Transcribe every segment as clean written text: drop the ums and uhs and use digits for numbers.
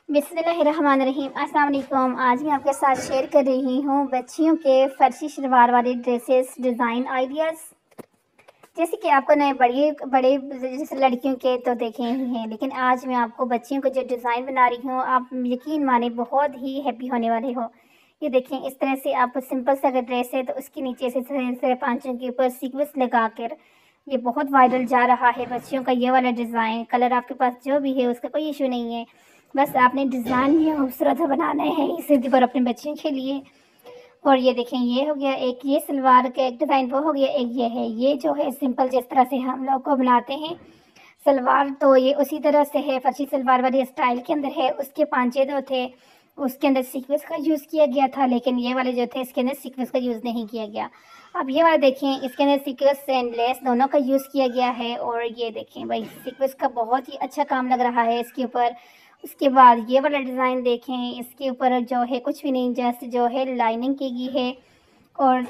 बिस्मिल्लाहिर्रहमानिर्रहीम। अस्सलाम वालेकुम। आज मैं आपके साथ शेयर कर रही हूँ बच्चियों के फर्शी शलवार वाले ड्रेसेस डिज़ाइन आइडियाज़। जैसे कि आपको नए बड़े बड़े जैसे लड़कियों के तो देखे ही हैं, लेकिन आज मैं आपको बच्चियों को जो डिज़ाइन बना रही हूँ, आप यकीन माने बहुत ही हैप्पी होने वाले हो। ये देखें, इस तरह से आप सिंपल सा अगर ड्रेस है तो उसके नीचे से सिर्फ पाँचों के ऊपर सीक्वेंस लगा कर, ये बहुत वायरल जा रहा है बच्चियों का ये वाला डिज़ाइन। कलर आपके पास जो भी है उसका कोई इशू नहीं है, बस आपने डिज़ाइन ही खूबसूरत बनाना है इसी पर अपने बच्चों के लिए। और ये देखें, ये हो गया एक, ये सलवार का एक डिज़ाइन वो हो गया, एक ये है। ये जो है सिंपल जिस तरह से हम लोग को बनाते हैं सलवार, तो ये उसी तरह से है, फर्शी सलवार वाली स्टाइल के अंदर है। उसके पांचे जो थे उसके अंदर सीक्वेंस का यूज़ किया गया था, लेकिन ये वाले जो थे इसके अंदर सीक्वेंस का यूज़ नहीं किया गया। अब ये वाला देखें, इसके अंदर सीक्वेंस एंड लेस दोनों का यूज़ किया गया है। और ये देखें भाई, सीक्वेंस का बहुत ही अच्छा काम लग रहा है इसके ऊपर। उसके बाद ये वाला डिज़ाइन देखें, इसके ऊपर जो है कुछ भी नहीं, जस्ट जो है लाइनिंग की गई है। और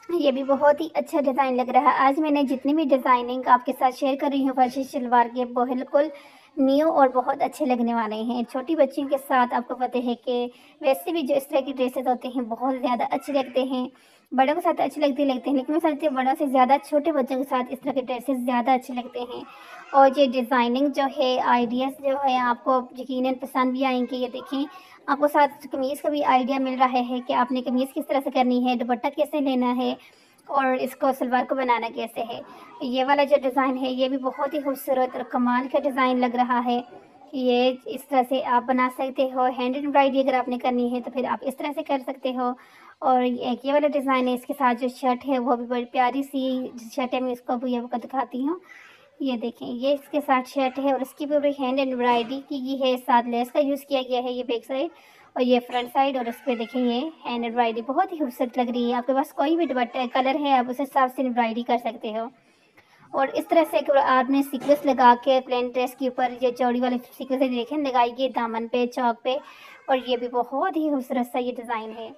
ये भी बहुत ही अच्छा डिज़ाइन लग रहा है। आज मैंने जितनी भी डिज़ाइनिंग आपके साथ शेयर कर रही हूँ फर्शी शलवार के, बिल्कुल न्यू और बहुत अच्छे लगने वाले हैं। छोटी बच्चियों के साथ आपको पता है कि वैसे भी जो इस तरह के ड्रेसेस होते हैं बहुत ज़्यादा अच्छे लगते हैं, बड़ों के साथ अच्छे लगते हैं, लेकिन मैं समझती हूँ बड़ों से ज़्यादा छोटे बच्चों के साथ इस तरह के ड्रेसेस ज़्यादा अच्छे लगते हैं। और ये डिज़ाइनिंग जो है, आइडियाज़ जो है, आपको यकीनन पसंद भी आएंगे। ये देखें, आपको साथ कमीज़ का भी आइडिया मिल रहा है कि आपने कमीज़ किस तरह से करनी है, दुपट्टा कैसे लेना है और इसको सलवार को बनाना कैसे है। ये वाला जो डिज़ाइन है ये भी बहुत ही खूबसूरत और कमाल का डिज़ाइन लग रहा है। ये इस तरह से आप बना सकते हो। हैंड एम्ब्रॉयडरी अगर आपने करनी है तो फिर आप इस तरह से कर सकते हो। और एक ये वाला डिज़ाइन है, इसके साथ जो शर्ट है वो भी बड़ी प्यारी सी शर्ट है, मैं इसको भी आपको दिखाती हूँ। ये देखें, ये इसके साथ शर्ट है और इसकी पूरी हैंड एम्ब्रॉयडरी की गई है, साथ लेस का यूज़ किया गया है। ये बैक साइड और ये फ्रंट साइड, और इस पर देखें ये हैंड एम्ब्रॉयडरी बहुत ही खूबसूरत लग रही है। आपके पास कोई भी दुपट्टा कलर है आप उस हिसाब से एम्ब्रॉयडरी कर सकते हो। और इस तरह से आपने सीक्वेंस लगा के प्लेन ड्रेस के ऊपर ये चौड़ी वाली सीक्वेंस देखें लगाई गई दामन पे, चौक पे, और ये भी बहुत ही खूबसूरत सा ये डिज़ाइन है।